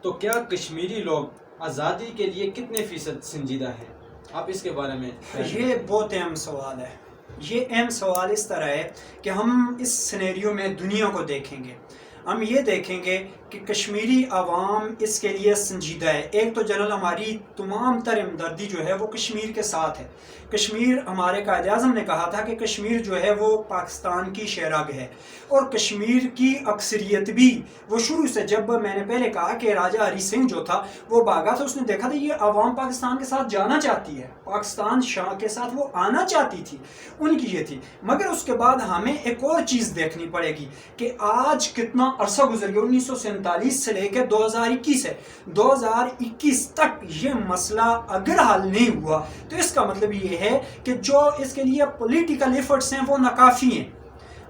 تو کیا کشمیری لوگ آزادی کے لیے کتنے فیصد سنجیدہ ہیں؟ آپ اس کے بارے میں یہ بہت اہم سوال ہے. یہ اہم سوال اس طرح ہے کہ ہم اس سینیریو میں دنیا کو دیکھیں گے. ہم یہ دیکھیں گے کہ کشمیری عوام اس کے لیے سنجیدہ ہے. ایک تو جنرل ہماری تمام تر ہمدردی جو ہے وہ کشمیر کے ساتھ ہے. کشمیر، ہمارے قائد اعظم نے کہا تھا کہ کشمیر جو ہے وہ پاکستان کی شہرگ ہے، اور کشمیر کی اکثریت بھی، وہ شروع سے، جب میں نے پہلے کہا کہ راجہ ہری سنگھ جو تھا وہ بھاگا تھا، اس نے دیکھا تھا یہ عوام پاکستان کے ساتھ جانا چاہتی ہے، پاکستان شاہ کے ساتھ وہ آنا چاہتی تھی، ان کی یہ تھی. مگر اس کے بعد ہمیں ایک اور چیز دیکھنی پڑے گی کہ آج کتنا عرصہ گزر گیا، 1947 سے لے کے 2021 ہے، 2021 تک یہ مسئلہ اگر حل نہیں ہوا تو اس کا مطلب یہ ہے کہ جو اس کے لیے پولیٹیکل ایفرٹس ہیں وہ ناکافی ہیں.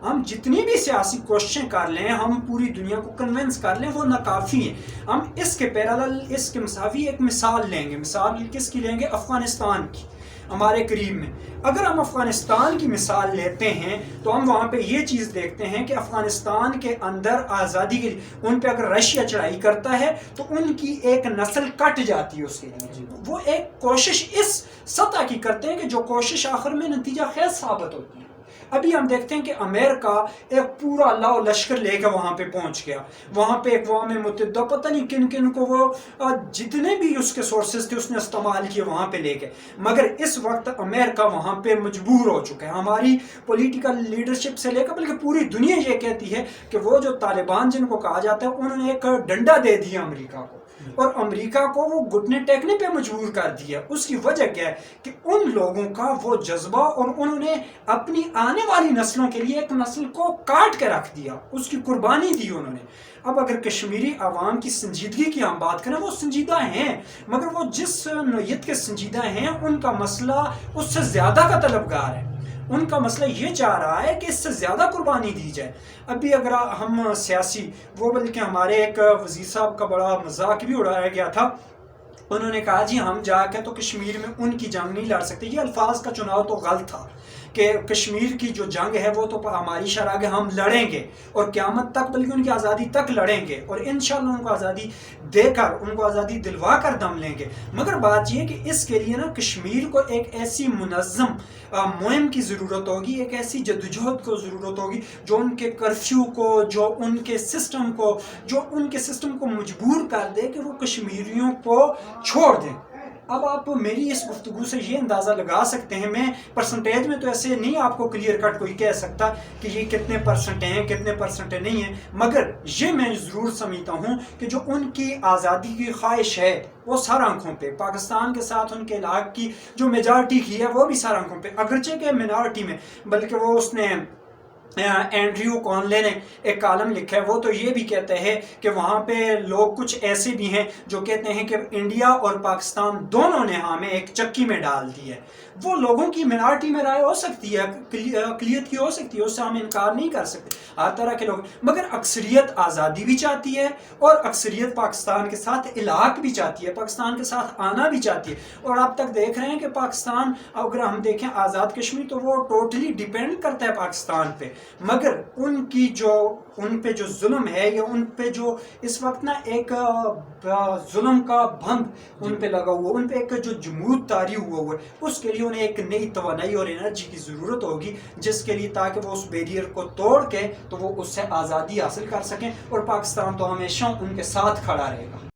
ہم جتنی بھی سیاسی کوششیں کر لیں، ہم پوری دنیا کو کنونس کر لیں، وہ ناکافی ہیں. ہم اس کے پیرالل، اس کے مساوی ایک مثال لیں گے. مثال کس کی لیں گے؟ افغانستان کی، ہمارے قریب میں. اگر ہم افغانستان کی مثال لیتے ہیں تو ہم وہاں پہ یہ چیز دیکھتے ہیں کہ افغانستان کے اندر آزادی کے لیے ان پہ اگر رشیا چڑھائی کرتا ہے تو ان کی ایک نسل کٹ جاتی ہے. اس کے لیے وہ ایک کوشش اس سطح کی کرتے ہیں کہ جو کوشش آخر میں نتیجہ خیز ثابت ہوتی ہے. ابھی ہم دیکھتے ہیں کہ امریکہ ایک پورا لاؤ لشکر لے کے وہاں پہ پہنچ گیا. وہاں پہ اقوام متحدہ پتہ نہیں کن کن کو وہ جتنے بھی اس کے سورسز تھے اس نے استعمال کیے وہاں پہ لے کے. مگر اس وقت امریکہ وہاں پہ مجبور ہو چکا ہے. ہماری پولیٹیکل لیڈرشپ سے لے کر بلکہ پوری دنیا یہ کہتی ہے کہ وہ جو طالبان جن کو کہا جاتا ہے انہوں نے ایک ڈنڈا دے دیا امریکہ کو، اور امریکہ کو وہ گھٹنے ٹیکنے پہ مجبور کر دیا. اس کی وجہ کیا ہے کہ ان لوگوں کا وہ جذبہ، اور انہوں نے اپنی آنے والی نسلوں کے لیے ایک نسل کو کاٹ کے رکھ دیا، اس کی قربانی دی انہوں نے. اب اگر کشمیری عوام کی سنجیدگی کی ہم بات کریں، وہ سنجیدہ ہیں، مگر وہ جس نوعیت کے سنجیدہ ہیں ان کا مسئلہ اس سے زیادہ کا طلبگار ہے. ان کا مسئلہ یہ چاہ رہا ہے کہ اس سے زیادہ قربانی دی جائے. ابھی اگر ہم سیاسی، وہ بلکہ ہمارے ایک وزیر صاحب کا بڑا مذاق بھی اڑایا گیا تھا. انہوں نے کہا جی ہم جا کے تو کشمیر میں ان کی جنگ نہیں لڑ سکتے. یہ الفاظ کا چناؤ تو غلط تھا کہ کشمیر کی جو جنگ ہے وہ تو ہماری شرح ہم لڑیں گے اور قیامت تک، بلکہ ان کی آزادی تک لڑیں گے، اور انشاءاللہ ان کو آزادی دے کر، ان کو آزادی دلوا کر دم لیں گے. مگر بات یہ ہے کہ اس کے لیے نا کشمیر کو ایک ایسی منظم مہم کی ضرورت ہوگی، ایک ایسی جدوجہد کو ضرورت ہوگی جو ان کے کرفیو کو، جو ان کے سسٹم کو مجبور کر دے کہ وہ کشمیریوں کو چھوڑ دیں. اب آپ میری اس گفتگو سے یہ اندازہ لگا سکتے ہیں، میں پرسنٹیج میں تو ایسے نہیں آپ کو کلیئر کٹ کوئی کہہ سکتا کہ یہ کتنے پرسنٹ ہیں کتنے پرسنٹ نہیں ہیں، مگر یہ میں ضرور سمجھتا ہوں کہ جو ان کی آزادی کی خواہش ہے وہ سر آنکھوں پہ، پاکستان کے ساتھ ان کے علاقے کی جو میجارٹی کی ہے وہ بھی سر آنکھوں پہ، اگرچہ کہ مینارٹی میں، بلکہ وہ اس نے اینڈریو کونلے نے ایک کالم لکھا ہے، وہ تو یہ بھی کہتے ہیں کہ وہاں پہ لوگ کچھ ایسے بھی ہیں جو کہتے ہیں کہ انڈیا اور پاکستان دونوں نے ہمیں ایک چکی میں ڈال دی ہے. وہ لوگوں کی مینارٹی میں رائے ہو سکتی ہے، اقلیت کی ہو سکتی ہے، اس سے ہم انکار نہیں کر سکتے، ہر طرح کے لوگ، مگر اکثریت آزادی بھی چاہتی ہے اور اکثریت پاکستان کے ساتھ الحاق بھی چاہتی ہے، پاکستان کے ساتھ آنا بھی چاہتی ہے. اور اب تک دیکھ رہے ہیں کہ پاکستان، اگر ہم دیکھیں آزاد کشمیر، تو وہ ٹوٹلی ڈیپینڈ کرتا ہے پاکستان پہ. مگر ان پہ جو ظلم ہے، یا ان پہ جو اس وقت نا ایک ظلم کا بھنگ ان پہ لگا ہوا، ان پہ ایک جو جمود طاری ہوا ہے، اس کے لیے انہیں ایک نئی توانائی اور انرجی کی ضرورت ہوگی، جس کے لیے تاکہ وہ اس بیریئر کو توڑ کے تو وہ اس سے آزادی حاصل کر سکیں، اور پاکستان تو ہمیشہ ان کے ساتھ کھڑا رہے گا.